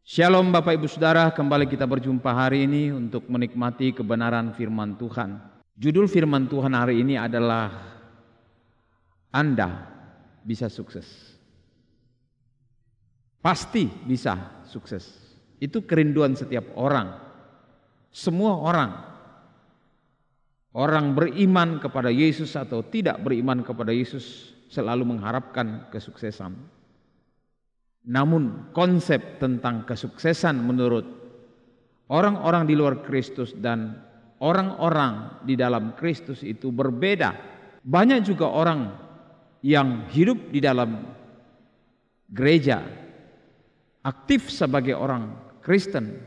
Shalom Bapak Ibu Saudara, kembali kita berjumpa hari ini untuk menikmati kebenaran firman Tuhan. Judul firman Tuhan hari ini adalah Anda bisa sukses. Pasti bisa sukses. Itu kerinduan setiap orang. Semua orang. Orang beriman kepada Yesus atau tidak beriman kepada Yesus selalu mengharapkan kesuksesan. Namun konsep tentang kesuksesan menurut orang-orang di luar Kristus dan orang-orang di dalam Kristus itu berbeda. Banyak juga orang yang hidup di dalam gereja, aktif sebagai orang Kristen,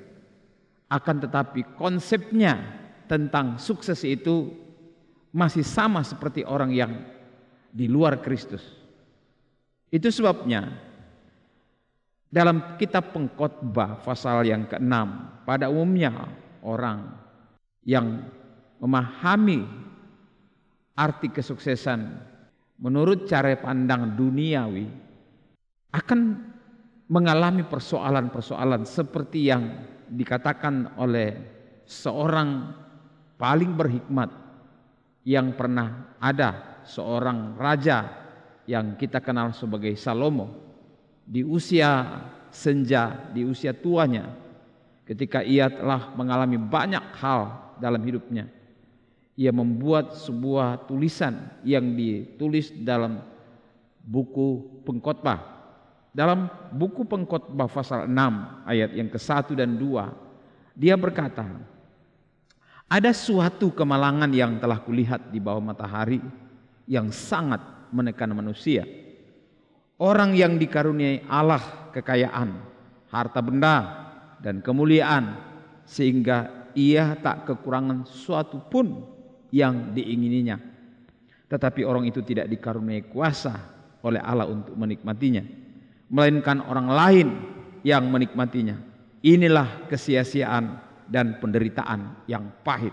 akan tetapi konsepnya tentang sukses itu masih sama seperti orang yang di luar Kristus. Itu sebabnya dalam kitab Pengkhotbah pasal yang ke-6, pada umumnya orang yang memahami arti kesuksesan menurut cara pandang duniawi akan mengalami persoalan-persoalan seperti yang dikatakan oleh seorang paling berhikmat yang pernah ada, seorang raja yang kita kenal sebagai Salomo. Di usia senja, di usia tuanya, ketika ia telah mengalami banyak hal dalam hidupnya, ia membuat sebuah tulisan yang ditulis dalam buku Pengkhotbah. Dalam buku Pengkhotbah pasal 6 ayat yang ke-1 dan 2, dia berkata, ada suatu kemalangan yang telah kulihat di bawah matahari yang sangat menekan manusia. Orang yang dikaruniai Allah kekayaan, harta benda, dan kemuliaan, sehingga ia tak kekurangan suatu pun yang diingininya. Tetapi orang itu tidak dikaruniai kuasa oleh Allah untuk menikmatinya, melainkan orang lain yang menikmatinya. Inilah kesia-siaan dan penderitaan yang pahit.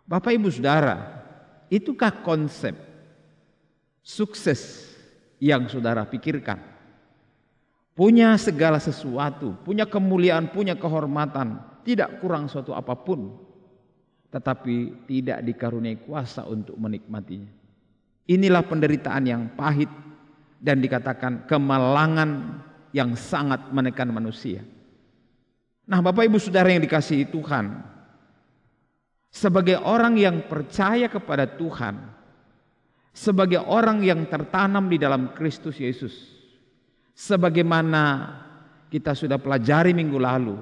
Bapak Ibu Saudara, itukah konsep sukses yang saudara pikirkan? Punya segala sesuatu, punya kemuliaan, punya kehormatan, tidak kurang suatu apapun, tetapi tidak dikaruniai kuasa untuk menikmatinya. Inilah penderitaan yang pahit dan dikatakan kemalangan yang sangat menekan manusia. Nah, Bapak Ibu Saudara yang dikasihi Tuhan, sebagai orang yang percaya kepada Tuhan, sebagai orang yang tertanam di dalam Kristus Yesus, sebagaimana kita sudah pelajari minggu lalu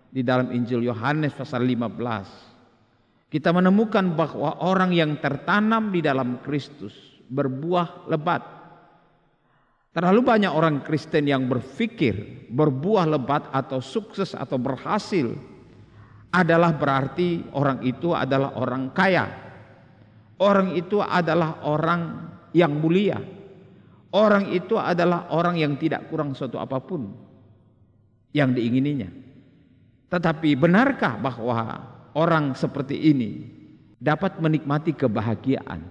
di dalam Injil Yohanes pasal 15, kita menemukan bahwa orang yang tertanam di dalam Kristus berbuah lebat. Terlalu banyak orang Kristen yang berpikir berbuah lebat atau sukses atau berhasil adalah berarti orang itu adalah orang kaya. Orang itu adalah orang yang mulia. Orang itu adalah orang yang tidak kurang suatu apapun yang diingininya. Tetapi benarkah bahwa orang seperti ini dapat menikmati kebahagiaan?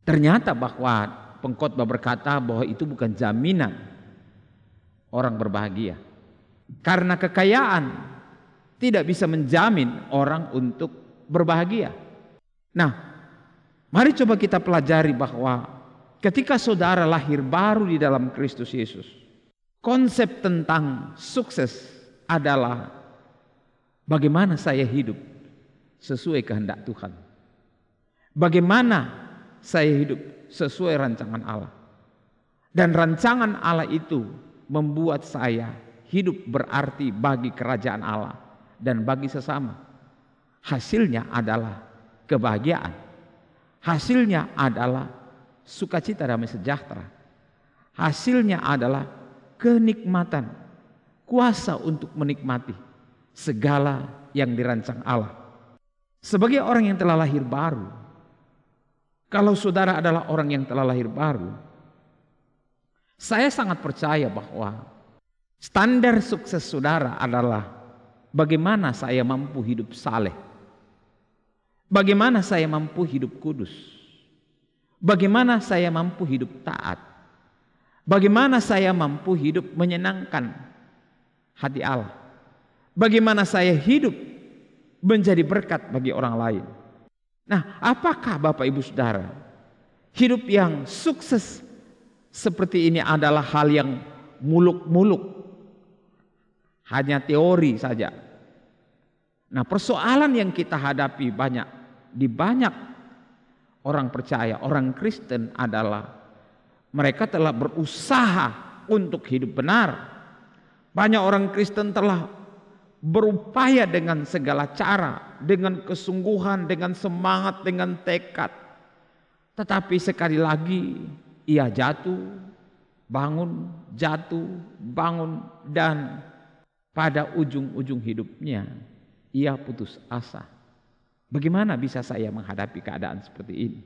Ternyata bahwa Pengkhotbah berkata bahwa itu bukan jaminan orang berbahagia. Karena kekayaan tidak bisa menjamin orang untuk berbahagia. Nah, mari coba kita pelajari bahwa ketika saudara lahir baru di dalam Kristus Yesus, konsep tentang sukses adalah bagaimana saya hidup sesuai kehendak Tuhan. Bagaimana saya hidup sesuai rancangan Allah. Dan rancangan Allah itu membuat saya hidup berarti bagi kerajaan Allah dan bagi sesama. Hasilnya adalah kebahagiaan. Hasilnya adalah sukacita damai sejahtera. Hasilnya adalah kenikmatan, kuasa untuk menikmati segala yang dirancang Allah. Sebagai orang yang telah lahir baru, kalau saudara adalah orang yang telah lahir baru, saya sangat percaya bahwa standar sukses saudara adalah bagaimana saya mampu hidup saleh. Bagaimana saya mampu hidup kudus? Bagaimana saya mampu hidup taat? Bagaimana saya mampu hidup menyenangkan hati Allah. Bagaimana saya hidup menjadi berkat bagi orang lain. Nah, apakah Bapak Ibu Saudara, hidup yang sukses seperti ini adalah hal yang muluk-muluk, hanya teori saja? Nah, persoalan yang kita hadapi di banyak orang percaya, orang Kristen adalah mereka telah berusaha untuk hidup benar. Banyak orang Kristen telah berupaya dengan segala cara, dengan kesungguhan, dengan semangat, dengan tekad. Tetapi sekali lagi ia jatuh, bangun, dan pada ujung-ujung hidupnya ia putus asa. Bagaimana bisa saya menghadapi keadaan seperti ini?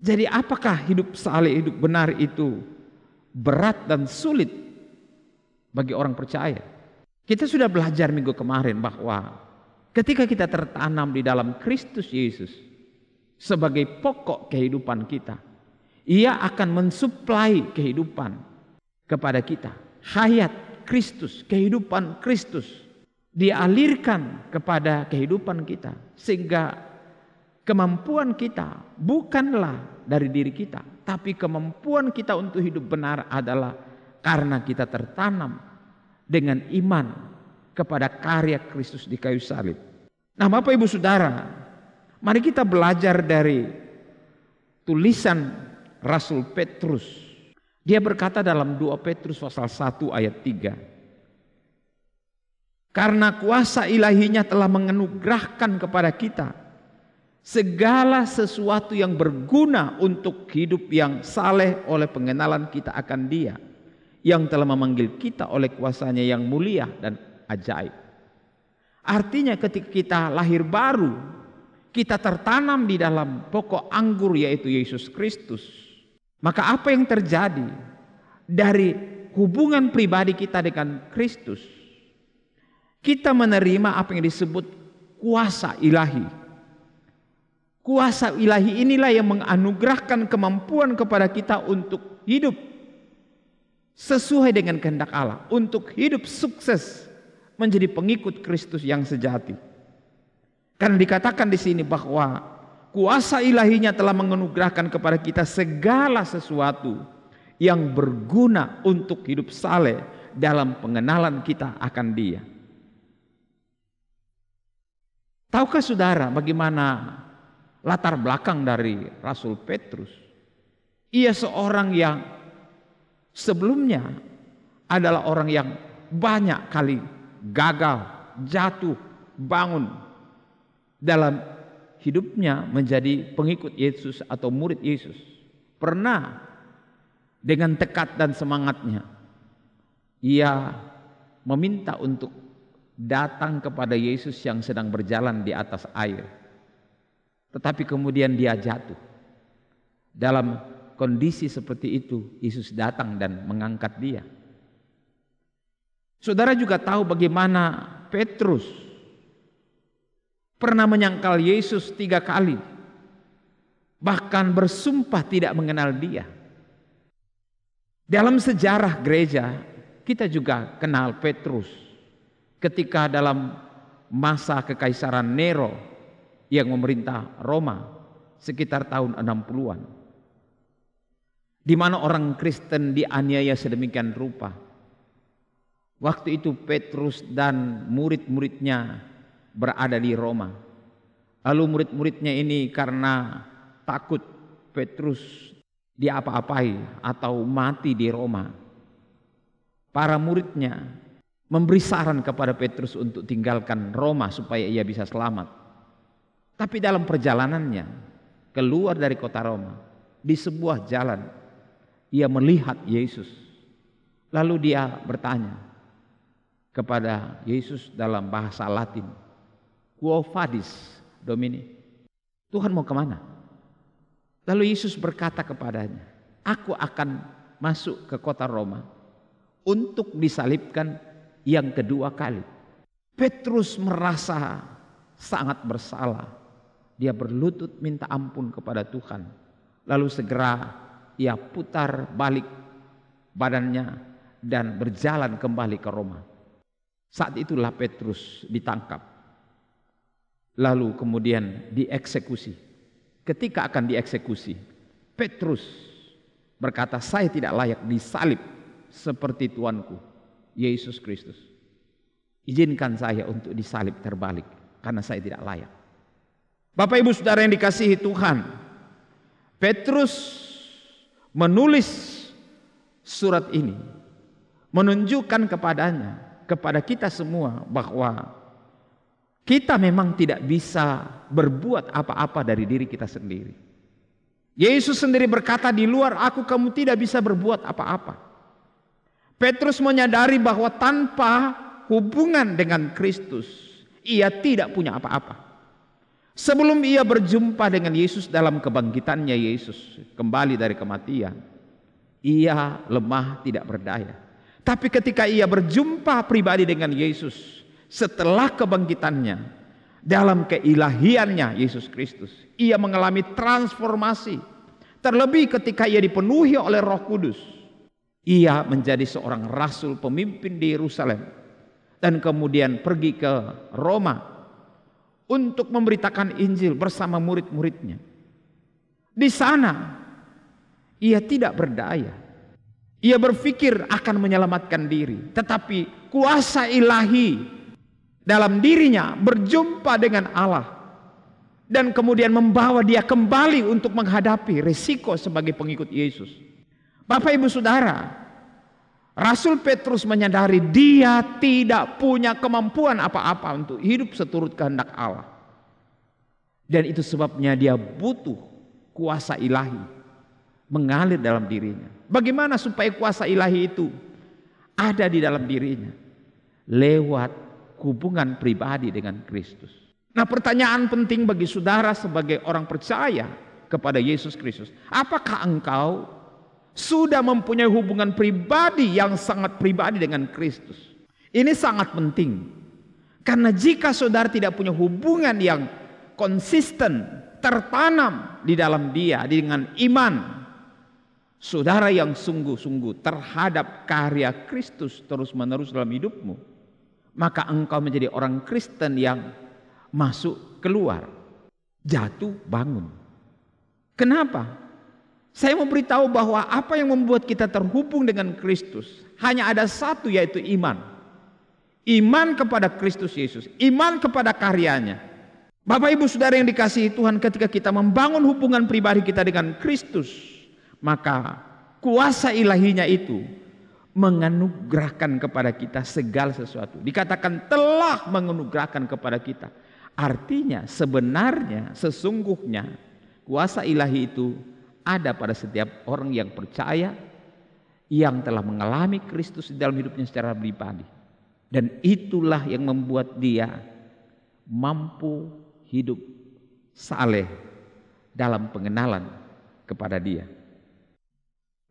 Jadi apakah hidup saleh, hidup benar itu berat dan sulit bagi orang percaya? Kita sudah belajar minggu kemarin bahwa ketika kita tertanam di dalam Kristus Yesus sebagai pokok kehidupan kita, Ia akan mensuplai kehidupan kepada kita. Hayat Kristus, kehidupan Kristus dialirkan kepada kehidupan kita, sehingga kemampuan kita bukanlah dari diri kita, tapi kemampuan kita untuk hidup benar adalah karena kita tertanam dengan iman kepada karya Kristus di kayu salib. Nah, Bapak Ibu Saudara, mari kita belajar dari tulisan Rasul Petrus. Dia berkata dalam 2 Petrus pasal 1 ayat 3. Karena kuasa ilahinya telah menganugerahkan kepada kita segala sesuatu yang berguna untuk hidup yang saleh oleh pengenalan kita akan Dia yang telah memanggil kita oleh kuasanya yang mulia dan ajaib. Artinya ketika kita lahir baru, kita tertanam di dalam pokok anggur yaitu Yesus Kristus. Maka apa yang terjadi dari hubungan pribadi kita dengan Kristus? Kita menerima apa yang disebut kuasa ilahi. Kuasa ilahi inilah yang menganugerahkan kemampuan kepada kita untuk hidup sesuai dengan kehendak Allah, untuk hidup sukses menjadi pengikut Kristus yang sejati. Karena dikatakan di sini bahwa kuasa ilahinya telah menganugerahkan kepada kita segala sesuatu yang berguna untuk hidup saleh dalam pengenalan kita akan Dia. Tahukah saudara bagaimana latar belakang dari Rasul Petrus? Ia seorang yang sebelumnya adalah orang yang banyak kali gagal, jatuh, bangun dalam hidupnya menjadi pengikut Yesus atau murid Yesus. Pernah dengan tekad dan semangatnya ia meminta untuk datang kepada Yesus yang sedang berjalan di atas air. Tetapi kemudian dia jatuh. Dalam kondisi seperti itu, Yesus datang dan mengangkat dia. Saudara juga tahu bagaimana Petrus pernah menyangkal Yesus 3 kali. Bahkan bersumpah tidak mengenal Dia. Dalam sejarah gereja, kita juga kenal Petrus. Ketika dalam masa kekaisaran Nero yang memerintah Roma sekitar tahun 60-an, di mana orang Kristen dianiaya sedemikian rupa. Waktu itu Petrus dan murid-muridnya berada di Roma. Lalu murid-muridnya ini karena takut Petrus diapa-apai atau mati di Roma, para muridnya memberi saran kepada Petrus untuk tinggalkan Roma supaya ia bisa selamat. Tapi dalam perjalanannya keluar dari kota Roma, di sebuah jalan ia melihat Yesus. Lalu dia bertanya kepada Yesus dalam bahasa Latin, "Quo vadis, Domini?" Tuhan mau kemana? Lalu Yesus berkata kepadanya, "Aku akan masuk ke kota Roma untuk disalibkan yang kedua kali." Petrus merasa sangat bersalah. Dia berlutut minta ampun kepada Tuhan. Lalu segera ia putar balik badannya dan berjalan kembali ke Roma. Saat itulah Petrus ditangkap. Lalu kemudian dieksekusi. Ketika akan dieksekusi, Petrus berkata, saya tidak layak disalib seperti Tuanku, Yesus Kristus. Izinkan saya untuk disalib terbalik, karena saya tidak layak. Bapak Ibu Saudara yang dikasihi Tuhan, Petrus menulis surat ini menunjukkan kepada kita semua bahwa kita memang tidak bisa berbuat apa-apa dari diri kita sendiri. Yesus sendiri berkata, di luar aku kamu tidak bisa berbuat apa-apa. Petrus menyadari bahwa tanpa hubungan dengan Kristus, ia tidak punya apa-apa. Sebelum ia berjumpa dengan Yesus dalam kebangkitannya Yesus kembali dari kematian, ia lemah tidak berdaya. Tapi ketika ia berjumpa pribadi dengan Yesus setelah kebangkitannya, dalam keilahiannya Yesus Kristus, ia mengalami transformasi. Terlebih ketika ia dipenuhi oleh Roh Kudus, ia menjadi seorang rasul pemimpin di Yerusalem dan kemudian pergi ke Roma untuk memberitakan Injil bersama murid-muridnya. Di sana ia tidak berdaya. Ia berpikir akan menyelamatkan diri, tetapi kuasa ilahi dalam dirinya berjumpa dengan Allah dan kemudian membawa dia kembali untuk menghadapi risiko sebagai pengikut Yesus. Bapak Ibu Saudara, Rasul Petrus menyadari dia tidak punya kemampuan apa-apa untuk hidup seturut kehendak Allah. Dan itu sebabnya dia butuh kuasa ilahi mengalir dalam dirinya. Bagaimana supaya kuasa ilahi itu ada di dalam dirinya? Lewat hubungan pribadi dengan Kristus. Nah, pertanyaan penting bagi saudara sebagai orang percaya kepada Yesus Kristus, apakah engkau sudah mempunyai hubungan pribadi yang sangat pribadi dengan Kristus? Ini sangat penting, karena jika saudara tidak punya hubungan yang konsisten, tertanam di dalam dia dengan iman saudara yang sungguh-sungguh terhadap karya Kristus terus-menerus dalam hidupmu, maka engkau menjadi orang Kristen yang masuk keluar, jatuh bangun. Kenapa? Saya mau beritahu bahwa apa yang membuat kita terhubung dengan Kristus hanya ada satu, yaitu iman. Iman kepada Kristus Yesus, iman kepada karyanya. Bapak Ibu Saudara yang dikasihi Tuhan, ketika kita membangun hubungan pribadi kita dengan Kristus, maka kuasa ilahinya itu menganugerahkan kepada kita segala sesuatu. Dikatakan telah menganugerahkan kepada kita. Artinya sebenarnya, sesungguhnya kuasa ilahi itu ada pada setiap orang yang percaya, yang telah mengalami Kristus di dalam hidupnya secara pribadi. Dan itulah yang membuat dia mampu hidup saleh dalam pengenalan kepada dia.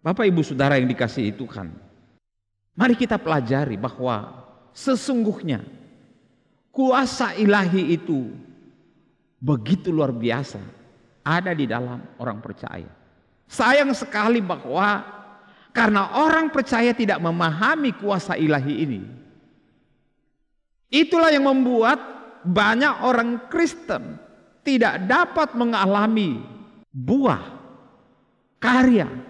Bapak Ibu Saudara yang dikasihi Tuhan, mari kita pelajari bahwa sesungguhnya kuasa ilahi itu begitu luar biasa ada di dalam orang percaya. Sayang sekali bahwa karena orang percaya tidak memahami kuasa ilahi ini, itulah yang membuat banyak orang Kristen tidak dapat mengalami buah karya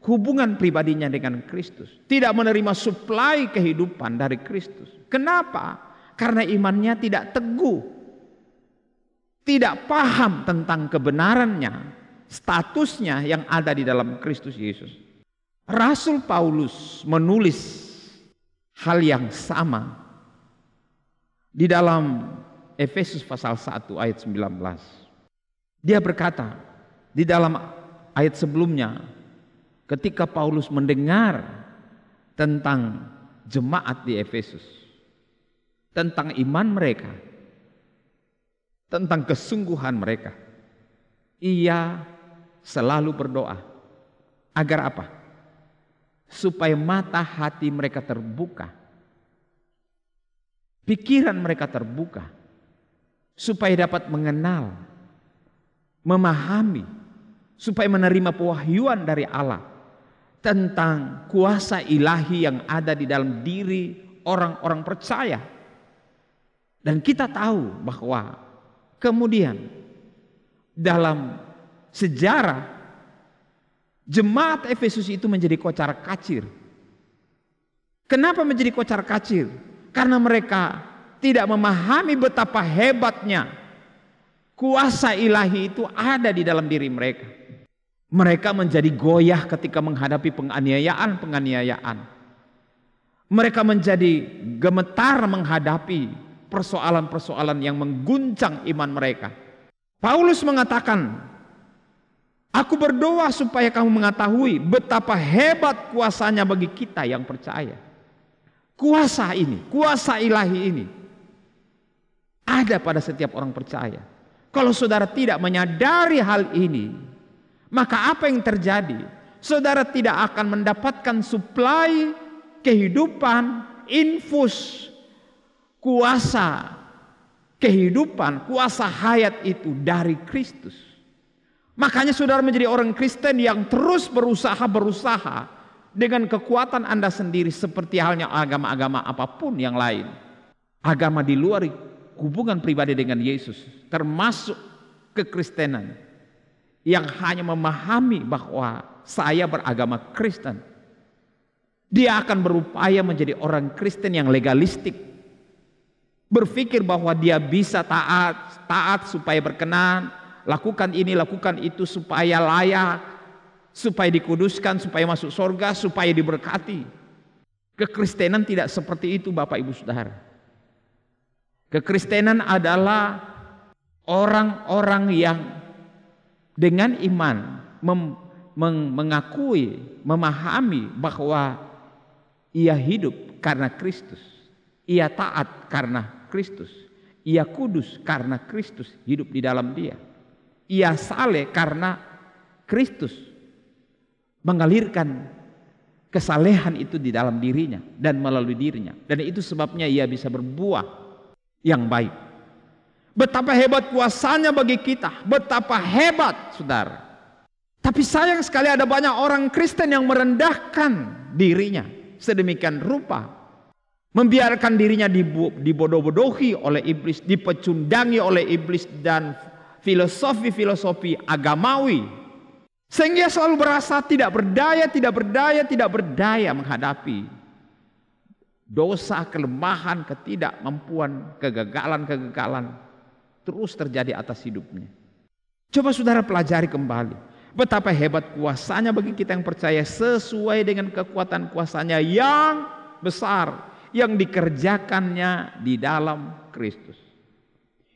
hubungan pribadinya dengan Kristus, tidak menerima suplai kehidupan dari Kristus. Kenapa? Karena imannya tidak teguh, tidak paham tentang kebenarannya, statusnya yang ada di dalam Kristus Yesus. Rasul Paulus menulis hal yang sama di dalam Efesus pasal 1 ayat 19. Dia berkata di dalam ayat sebelumnya, ketika Paulus mendengar tentang jemaat di Efesus, tentang iman mereka, tentang kesungguhan mereka, ia selalu berdoa agar apa? Supaya mata hati mereka terbuka, pikiran mereka terbuka, supaya dapat mengenal, memahami, supaya menerima pewahyuan dari Allah tentang kuasa ilahi yang ada di dalam diri orang-orang percaya. Dan kita tahu bahwa kemudian dalam sejarah jemaat Efesus itu menjadi kocar-kacir. Kenapa menjadi kocar-kacir? Karena mereka tidak memahami betapa hebatnya kuasa ilahi itu ada di dalam diri mereka. Mereka menjadi goyah ketika menghadapi penganiayaan. Mereka menjadi gemetar menghadapi persoalan-persoalan yang mengguncang iman mereka. Paulus mengatakan, aku berdoa supaya kamu mengetahui betapa hebat kuasanya bagi kita yang percaya. Kuasa ini, kuasa ilahi ini ada pada setiap orang percaya. Kalau saudara tidak menyadari hal ini, maka apa yang terjadi? Saudara tidak akan mendapatkan suplai kehidupan, infus, kuasa kehidupan, kuasa hayat itu dari Kristus. Makanya saudara menjadi orang Kristen yang terus berusaha dengan kekuatan Anda sendiri, seperti halnya agama-agama apapun yang lain. Agama di luar hubungan pribadi dengan Yesus, termasuk kekristenan yang hanya memahami bahwa saya beragama Kristen. Dia akan berupaya menjadi orang Kristen yang legalistik, berpikir bahwa dia bisa taat supaya berkenan, lakukan ini, lakukan itu supaya layak, supaya dikuduskan, supaya masuk surga, supaya diberkati. Kekristenan tidak seperti itu, Bapak Ibu Saudara. Kekristenan adalah orang-orang yang dengan iman mengakui, memahami bahwa ia hidup karena Kristus, ia taat karena Kristus, ia kudus karena Kristus hidup di dalam dia, ia saleh karena Kristus mengalirkan kesalehan itu di dalam dirinya dan melalui dirinya, dan itu sebabnya ia bisa berbuah yang baik. Betapa hebat kuasanya bagi kita, betapa hebat, saudara. Tapi sayang sekali ada banyak orang Kristen yang merendahkan dirinya sedemikian rupa, membiarkan dirinya dibodoh-bodohi oleh iblis, dipecundangi oleh iblis dan filosofi-filosofi agamawi, sehingga selalu berasa tidak berdaya menghadapi dosa, kelemahan, ketidakmampuan, kegagalan terus terjadi atas hidupnya. Coba saudara pelajari kembali betapa hebat kuasanya bagi kita yang percaya, sesuai dengan kekuatan kuasanya yang besar yang dikerjakannya di dalam Kristus.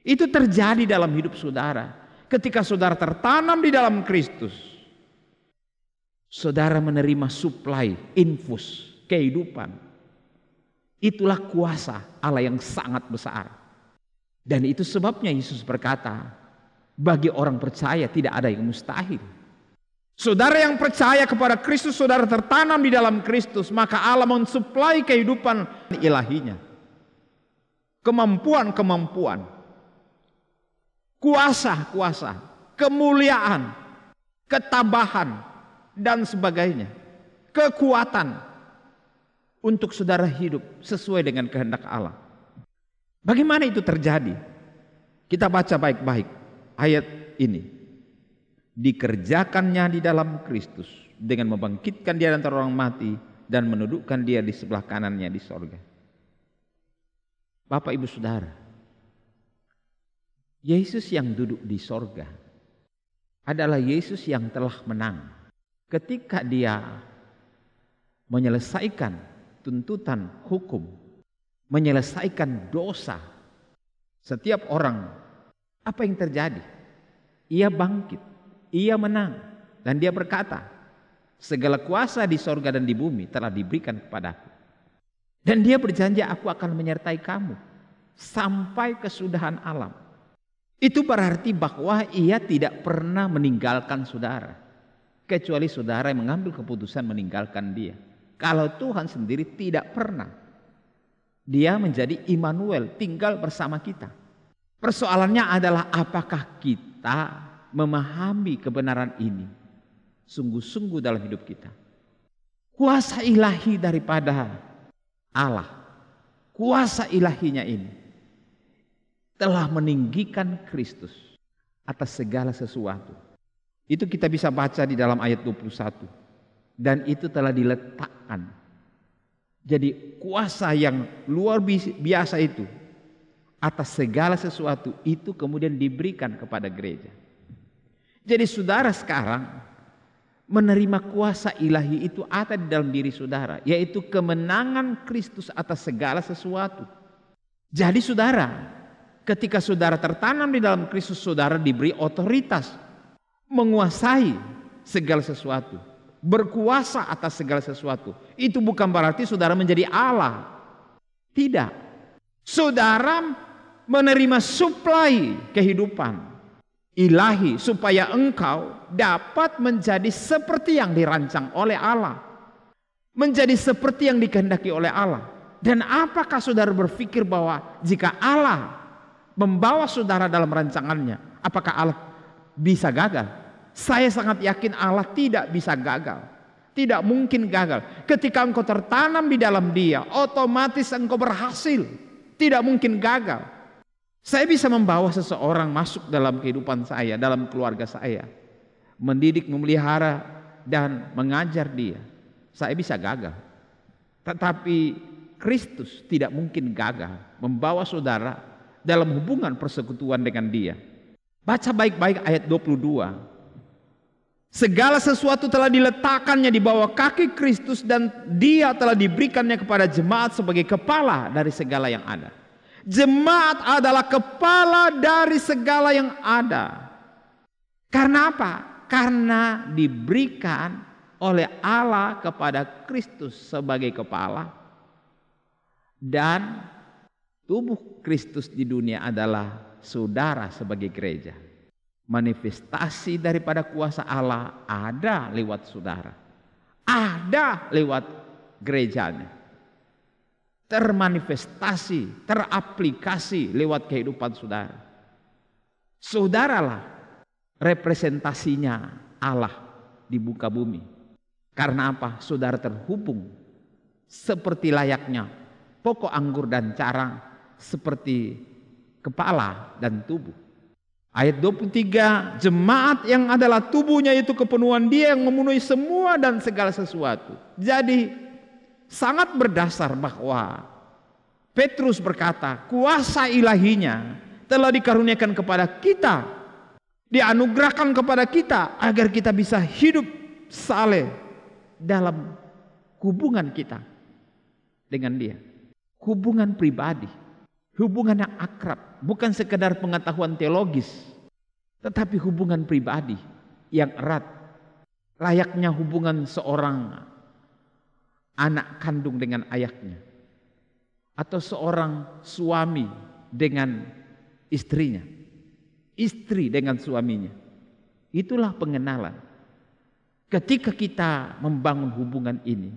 Itu terjadi dalam hidup saudara ketika saudara tertanam di dalam Kristus. Saudara menerima suplai, infus, kehidupan. Itulah kuasa Allah yang sangat besar. Dan itu sebabnya Yesus berkata, bagi orang percaya tidak ada yang mustahil. Saudara yang percaya kepada Kristus, saudara tertanam di dalam Kristus, maka Allah mensuplai kehidupan ilahinya. Kemampuan, kuasa, kemuliaan, ketabahan, dan sebagainya, kekuatan untuk saudara hidup sesuai dengan kehendak Allah. Bagaimana itu terjadi? Kita baca baik-baik ayat ini. Dikerjakannya di dalam Kristus dengan membangkitkan dia dari antara orang mati dan menundukkan dia di sebelah kanannya di sorga. Bapak Ibu Saudara, Yesus yang duduk di sorga adalah Yesus yang telah menang. Ketika dia menyelesaikan tuntutan hukum, menyelesaikan dosa setiap orang, apa yang terjadi? Ia bangkit, ia menang, dan dia berkata, segala kuasa di sorga dan di bumi telah diberikan kepadaku. Dan dia berjanji, aku akan menyertai kamu sampai kesudahan alam. Itu berarti bahwa ia tidak pernah meninggalkan saudara, kecuali saudara yang mengambil keputusan meninggalkan dia. Kalau Tuhan sendiri tidak pernah. Dia menjadi Immanuel, tinggal bersama kita. Persoalannya adalah apakah kita memahami kebenaran ini sungguh-sungguh dalam hidup kita. Kuasa ilahi daripada Allah kuasa ilahinya ini telah meninggikan Kristus atas segala sesuatu. Itu kita bisa baca di dalam ayat 21. Dan itu telah diletakkan. Jadi kuasa yang luar biasa itu atas segala sesuatu itu kemudian diberikan kepada gereja. Jadi saudara sekarang menerima kuasa ilahi itu ada di dalam diri saudara, yaitu kemenangan Kristus atas segala sesuatu. Jadi saudara, ketika saudara tertanam di dalam Kristus, saudara diberi otoritas menguasai segala sesuatu, berkuasa atas segala sesuatu. Itu bukan berarti saudara menjadi Allah. Tidak. Saudara menerima suplai kehidupan ilahi supaya engkau dapat menjadi seperti yang dirancang oleh Allah, menjadi seperti yang dikehendaki oleh Allah. Dan apakah saudara berpikir bahwa jika Allah membawa saudara dalam rancangannya, apakah Allah bisa gagal? Saya sangat yakin Allah tidak bisa gagal, tidak mungkin gagal. Ketika engkau tertanam di dalam Dia, otomatis engkau berhasil, tidak mungkin gagal. Saya bisa membawa seseorang masuk dalam kehidupan saya, dalam keluarga saya, mendidik, memelihara, dan mengajar dia. Saya bisa gagal. Tetapi Kristus tidak mungkin gagal membawa saudara dalam hubungan persekutuan dengan Dia. Baca baik-baik ayat 22. Segala sesuatu telah diletakkannya di bawah kaki Kristus dan Dia telah diberikannya kepada jemaat sebagai kepala dari segala yang ada. Jemaat adalah kepala dari segala yang ada. Karena apa? Karena diberikan oleh Allah kepada Kristus sebagai kepala, dan tubuh Kristus di dunia adalah saudara sebagai gereja. Manifestasi daripada kuasa Allah ada lewat saudara, ada lewat gerejanya, termanifestasi, teraplikasi lewat kehidupan saudara. Saudaralah representasinya Allah di muka bumi. Karena apa? Saudara terhubung seperti layaknya pokok anggur dan carang, seperti kepala dan tubuh. Ayat 23, jemaat yang adalah tubuhnya itu kepenuhan Dia yang memenuhi semua dan segala sesuatu. Jadi sangat berdasar bahwa Petrus berkata, kuasa ilahinya telah dikaruniakan kepada kita, dianugerahkan kepada kita agar kita bisa hidup saleh dalam hubungan kita dengan Dia. Hubungan pribadi, hubungan yang akrab, bukan sekedar pengetahuan teologis, tetapi hubungan pribadi yang erat, layaknya hubungan seorang anak kandung dengan ayahnya, atau seorang suami dengan istrinya, istri dengan suaminya. Itulah pengenalan. Ketika kita membangun hubungan ini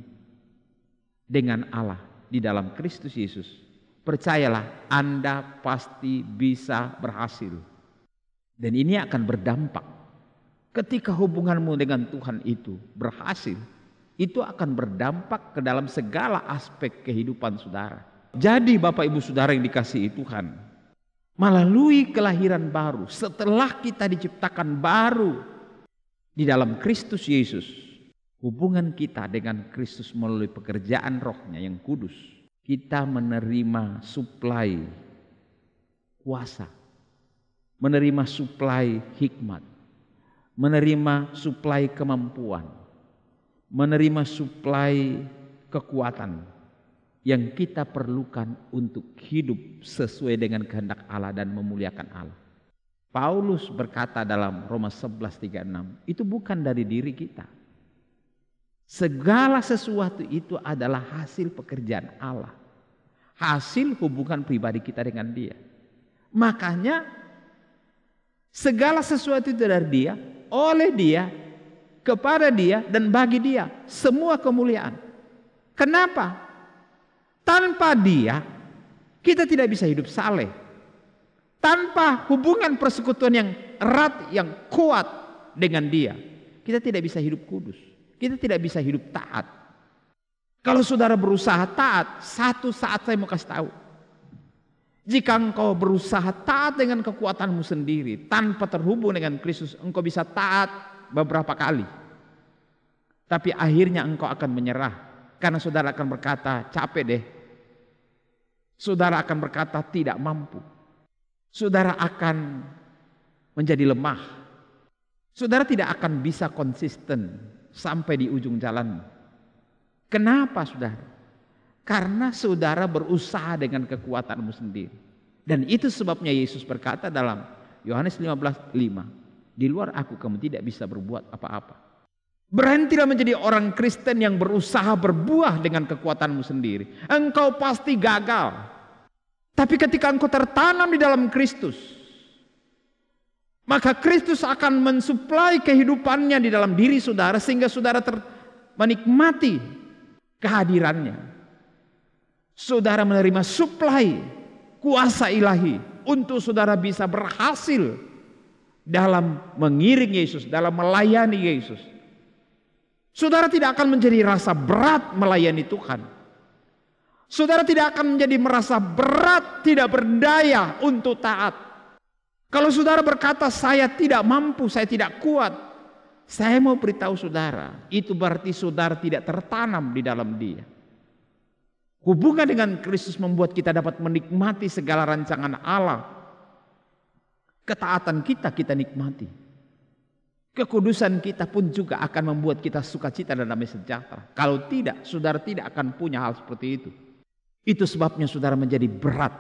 dengan Allah di dalam Kristus Yesus, percayalah Anda pasti bisa berhasil. Dan ini akan berdampak. Ketika hubunganmu dengan Tuhan itu berhasil, itu akan berdampak ke dalam segala aspek kehidupan saudara. Jadi Bapak Ibu Saudara yang dikasihi Tuhan, melalui kelahiran baru, setelah kita diciptakan baru di dalam Kristus Yesus, hubungan kita dengan Kristus melalui pekerjaan Roh-Nya yang kudus, kita menerima suplai kuasa, menerima suplai hikmat, menerima suplai kemampuan, menerima suplai kekuatan yang kita perlukan untuk hidup sesuai dengan kehendak Allah dan memuliakan Allah. Paulus berkata dalam Roma 11:36, itu bukan dari diri kita. Segala sesuatu itu adalah hasil pekerjaan Allah, hasil hubungan pribadi kita dengan Dia. Makanya segala sesuatu itu dari Dia, oleh Dia, kepada Dia, dan bagi Dia, semua kemuliaan. Kenapa? Tanpa Dia kita tidak bisa hidup saleh. Tanpa hubungan persekutuan yang erat, yang kuat dengan Dia, kita tidak bisa hidup kudus, kita tidak bisa hidup taat. Kalau saudara berusaha taat, satu saat saya mau kasih tahu. Jika engkau berusaha taat dengan kekuatanmu sendiri, tanpa terhubung dengan Kristus, engkau bisa taat beberapa kali. Tapi akhirnya engkau akan menyerah. Karena saudara akan berkata, capek deh. Saudara akan berkata, tidak mampu. Saudara akan menjadi lemah. Saudara tidak akan bisa konsisten sampai di ujung jalan. Kenapa saudara? Karena saudara berusaha dengan kekuatanmu sendiri. Dan itu sebabnya Yesus berkata dalam Yohanes 15:5, di luar aku kamu tidak bisa berbuat apa-apa. Berhentilah menjadi orang Kristen yang berusaha berbuah dengan kekuatanmu sendiri. Engkau pasti gagal. Tapi ketika engkau tertanam di dalam Kristus, maka Kristus akan mensuplai kehidupannya di dalam diri saudara sehingga saudara menikmati kehadirannya. Saudara menerima suplai kuasa ilahi untuk saudara bisa berhasil dalam mengiring Yesus, dalam melayani Yesus. Saudara tidak akan menjadi rasa berat melayani Tuhan. Saudara tidak akan menjadi merasa berat, tidak berdaya untuk taat. Kalau saudara berkata saya tidak mampu, saya tidak kuat, saya mau beritahu saudara, itu berarti saudara tidak tertanam di dalam dia. Hubungan dengan Kristus membuat kita dapat menikmati segala rancangan Allah. Ketaatan kita nikmati. Kekudusan kita pun juga akan membuat kita sukacita dan damai sejahtera. Kalau tidak, saudara tidak akan punya hal seperti itu. Itu sebabnya saudara menjadi berat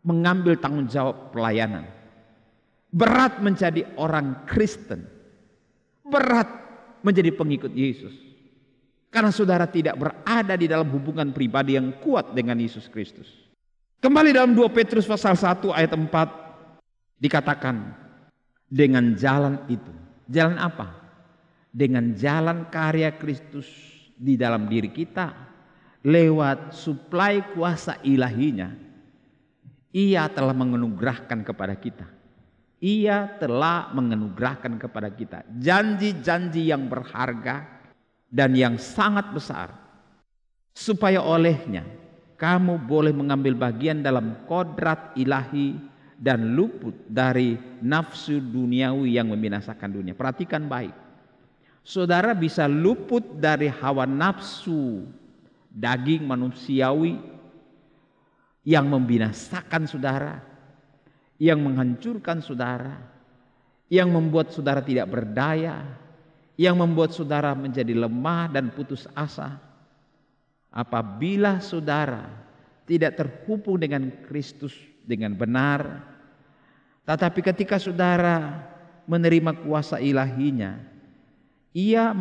mengambil tanggung jawab pelayanan. Berat menjadi orang Kristen. Berat menjadi pengikut Yesus. Karena saudara tidak berada di dalam hubungan pribadi yang kuat dengan Yesus Kristus. Kembali dalam 2 Petrus pasal 1 ayat 4 dikatakan, dengan jalan itu. Jalan apa? Dengan jalan karya Kristus di dalam diri kita, lewat suplai kuasa ilahinya, Ia telah menganugerahkan kepada kita. Ia telah menganugerahkan kepada kita janji-janji yang berharga dan yang sangat besar, supaya olehnya kamu boleh mengambil bagian dalam kodrat ilahi dan luput dari nafsu duniawi yang membinasakan dunia. Perhatikan baik, saudara bisa luput dari hawa nafsu daging manusiawi yang membinasakan saudara, yang menghancurkan saudara, yang membuat saudara tidak berdaya, yang membuat saudara menjadi lemah dan putus asa. Apabila saudara tidak terhubung dengan Kristus dengan benar, tetapi ketika saudara menerima kuasa ilahinya, Ia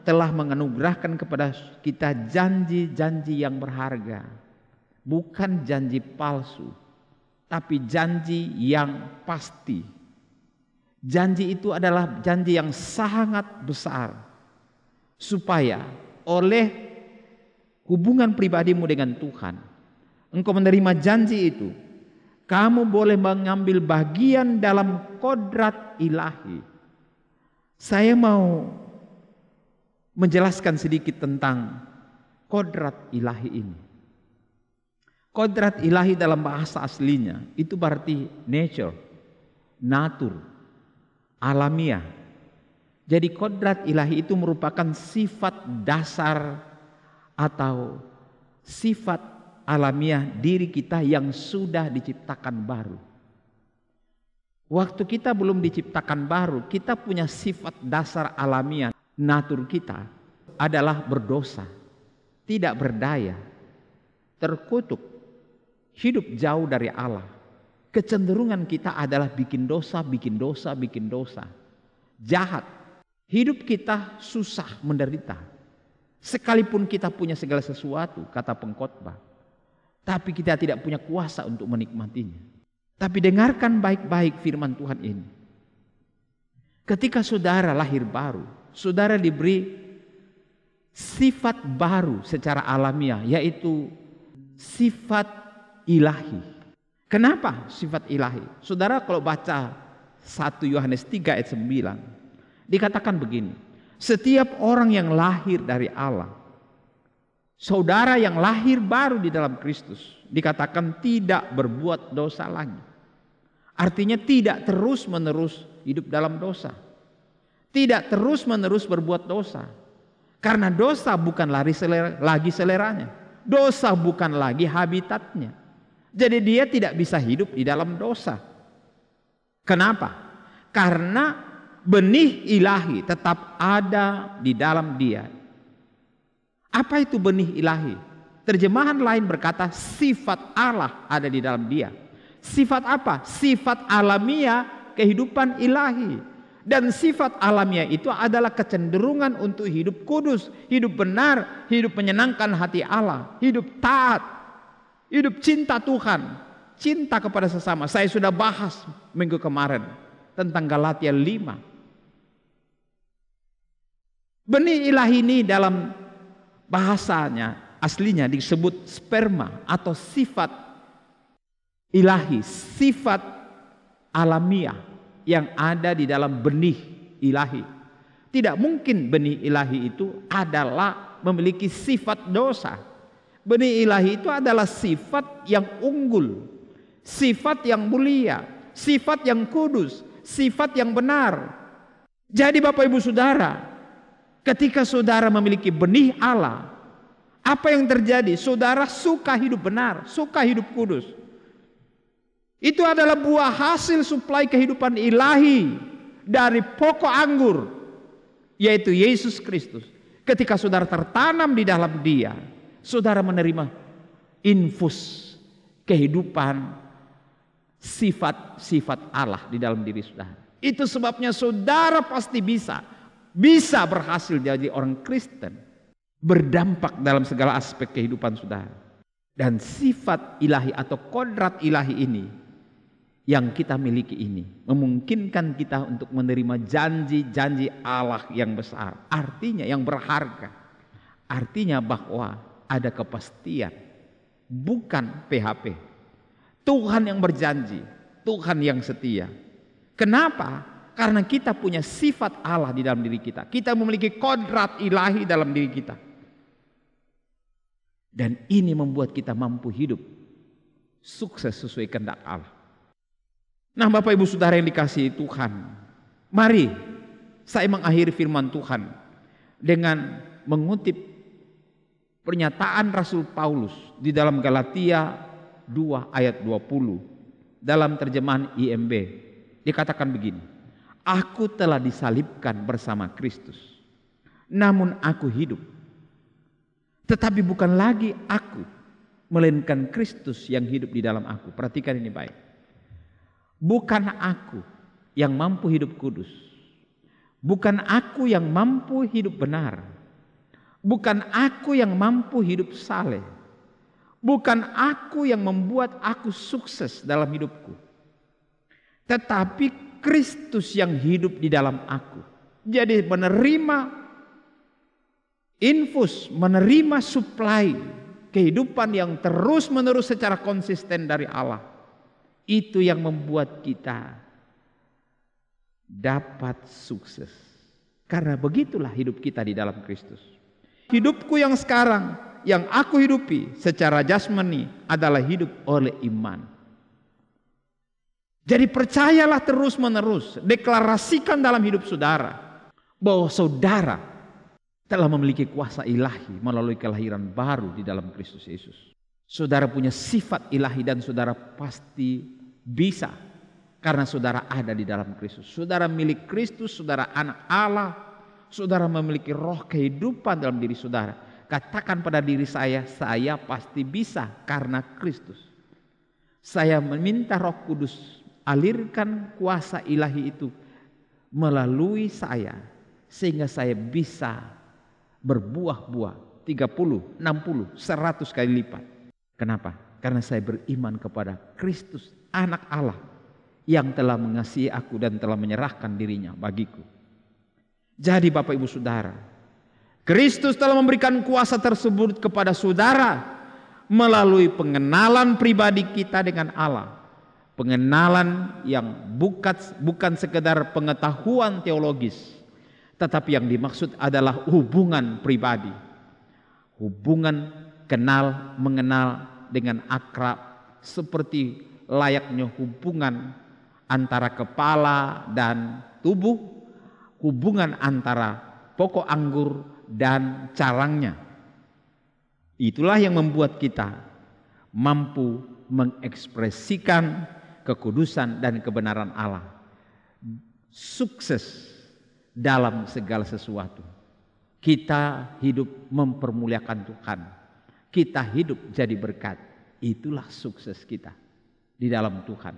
telah menganugerahkan kepada kita janji-janji yang berharga, bukan janji palsu, tapi janji yang pasti. Janji itu adalah janji yang sangat besar, supaya oleh hubungan pribadimu dengan Tuhan, engkau menerima janji itu, kamu boleh mengambil bagian dalam kodrat ilahi. Saya mau menjelaskan sedikit tentang kodrat ilahi ini. Kodrat ilahi dalam bahasa aslinya itu berarti nature, natur, alamiah. Jadi kodrat ilahi itu merupakan sifat dasar atau sifat alamiah diri kita yang sudah diciptakan baru. Waktu kita belum diciptakan baru, kita punya sifat dasar alamiah, natur kita adalah berdosa, tidak berdaya, terkutuk, hidup jauh dari Allah. Kecenderungan kita adalah bikin dosa, bikin dosa, bikin dosa. Jahat. Hidup kita susah, menderita. Sekalipun kita punya segala sesuatu, kata pengkhotbah, tapi kita tidak punya kuasa untuk menikmatinya. Tapi dengarkan baik-baik firman Tuhan ini. Ketika saudara lahir baru, saudara diberi sifat baru secara alamiah, yaitu sifat ilahi. Kenapa sifat ilahi? Saudara kalau baca 1 Yohanes 3 ayat 9, dikatakan begini, setiap orang yang lahir dari Allah Saudara yang lahir baru di dalam Kristus dikatakan tidak berbuat dosa lagi. Artinya tidak terus-menerus hidup dalam dosa. Tidak terus-menerus berbuat dosa. Karena dosa bukan lagi seleranya. Dosa bukan lagi habitatnya. Jadi dia tidak bisa hidup di dalam dosa. Kenapa? Karena benih ilahi tetap ada di dalam dia. Apa itu benih ilahi? Terjemahan lain berkata sifat Allah ada di dalam dia. Sifat apa? Sifat alamiah kehidupan ilahi. Dan sifat alamiah itu adalah kecenderungan untuk hidup kudus, hidup benar, hidup menyenangkan hati Allah, hidup taat, hidup cinta Tuhan, cinta kepada sesama. Saya sudah bahas minggu kemarin tentang Galatia 5. Benih ilahi ini dalam bahasanya aslinya disebut sperma atau sifat ilahi, sifat alamiah yang ada di dalam benih ilahi. Tidak mungkin benih ilahi itu adalah memiliki sifat dosa. Benih ilahi itu adalah sifat yang unggul, sifat yang mulia, sifat yang kudus, sifat yang benar. Jadi Bapak Ibu Saudara, ketika saudara memiliki benih Allah, apa yang terjadi? Saudara suka hidup benar, suka hidup kudus. Itu adalah buah hasil suplai kehidupan ilahi dari pokok anggur, yaitu Yesus Kristus. Ketika saudara tertanam di dalam dia, saudara menerima infus kehidupan sifat-sifat Allah di dalam diri saudara. Itu sebabnya saudara pasti bisa berhasil jadi orang Kristen, berdampak dalam segala aspek kehidupan saudara. Dan sifat ilahi atau kodrat ilahi ini yang kita miliki ini memungkinkan kita untuk menerima janji-janji Allah yang besar, artinya yang berharga. Artinya bahwa ada kepastian, bukan PHP. Tuhan yang berjanji, Tuhan yang setia. Kenapa? Karena kita punya sifat Allah di dalam diri kita. Kita memiliki kodrat ilahi dalam diri kita. Dan ini membuat kita mampu hidup sukses sesuai kehendak Allah. Nah, Bapak Ibu Saudara yang dikasihi Tuhan, mari saya mengakhiri firman Tuhan dengan mengutip pernyataan Rasul Paulus di dalam Galatia 2 ayat 20 dalam terjemahan IMB. Dikatakan begini, aku telah disalibkan bersama Kristus, namun aku hidup. Tetapi bukan lagi aku, melainkan Kristus yang hidup di dalam aku. Perhatikan ini baik. Bukan aku yang mampu hidup kudus. Bukan aku yang mampu hidup benar. Bukan aku yang mampu hidup saleh. Bukan aku yang membuat aku sukses dalam hidupku. Tetapi Kristus yang hidup di dalam aku. Jadi menerima infus, menerima suplai kehidupan yang terus-menerus secara konsisten dari Allah. Itu yang membuat kita dapat sukses. Karena begitulah hidup kita di dalam Kristus. Hidupku yang sekarang, yang aku hidupi secara jasmani adalah hidup oleh iman. Jadi percayalah terus-menerus, deklarasikan dalam hidup saudara bahwa saudara telah memiliki kuasa ilahi melalui kelahiran baru di dalam Kristus Yesus. Saudara punya sifat ilahi dan saudara pasti bisa karena saudara ada di dalam Kristus. Saudara milik Kristus, saudara anak Allah, saudara memiliki roh kehidupan dalam diri saudara. Katakan pada diri saya pasti bisa karena Kristus. Saya meminta Roh Kudus alirkan kuasa ilahi itu melalui saya sehingga saya bisa berbuah-buah 30, 60, 100 kali lipat. Kenapa? Karena saya beriman kepada Kristus, anak Allah yang telah mengasihi aku dan telah menyerahkan dirinya bagiku. Jadi Bapak Ibu Saudara, Kristus telah memberikan kuasa tersebut kepada saudara melalui pengenalan pribadi kita dengan Allah. Pengenalan yang bukan sekedar pengetahuan teologis, tetapi yang dimaksud adalah hubungan pribadi. hubungan kenal mengenal dengan akrab seperti layaknya hubungan antara kepala dan tubuh, hubungan antara pokok anggur dan carangnya. Itulah yang membuat kita mampu mengekspresikan kekudusan dan kebenaran Allah. Sukses dalam segala sesuatu. Kita hidup mempermuliakan Tuhan. Kita hidup jadi berkat. Itulah sukses kita di dalam Tuhan.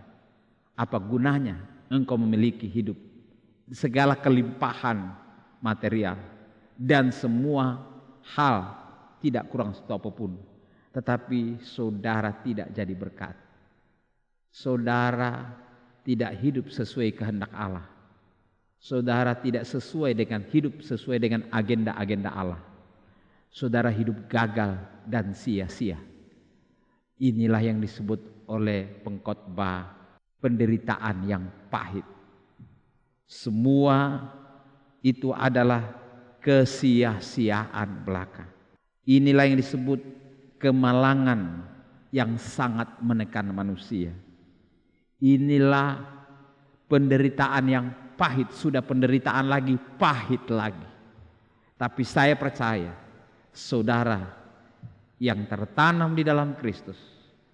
Apa gunanya engkau memiliki hidup segala kelimpahan material dan semua hal tidak kurang satu apapun, tetapi saudara tidak jadi berkat. Saudara tidak hidup sesuai kehendak Allah. Saudara tidak sesuai dengan hidup sesuai dengan agenda-agenda Allah. Saudara hidup gagal dan sia-sia. Inilah yang disebut oleh pengkhotbah penderitaan yang pahit. Semua itu adalah kesia-siaan belaka. Inilah yang disebut kemalangan yang sangat menekan manusia. Inilah penderitaan yang pahit, sudah penderitaan lagi, pahit lagi. Tapi saya percaya, saudara yang tertanam di dalam Kristus,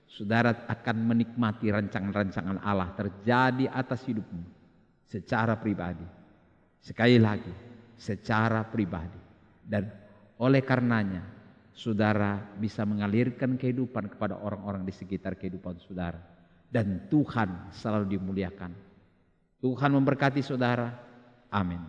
saudara akan menikmati rancangan-rancangan Allah terjadi atas hidupmu secara pribadi. Sekali lagi, secara pribadi. Dan oleh karenanya, saudara bisa mengalirkan kehidupan kepada orang-orang di sekitar kehidupan saudara. Dan Tuhan selalu dimuliakan. Tuhan memberkati saudara. Amin.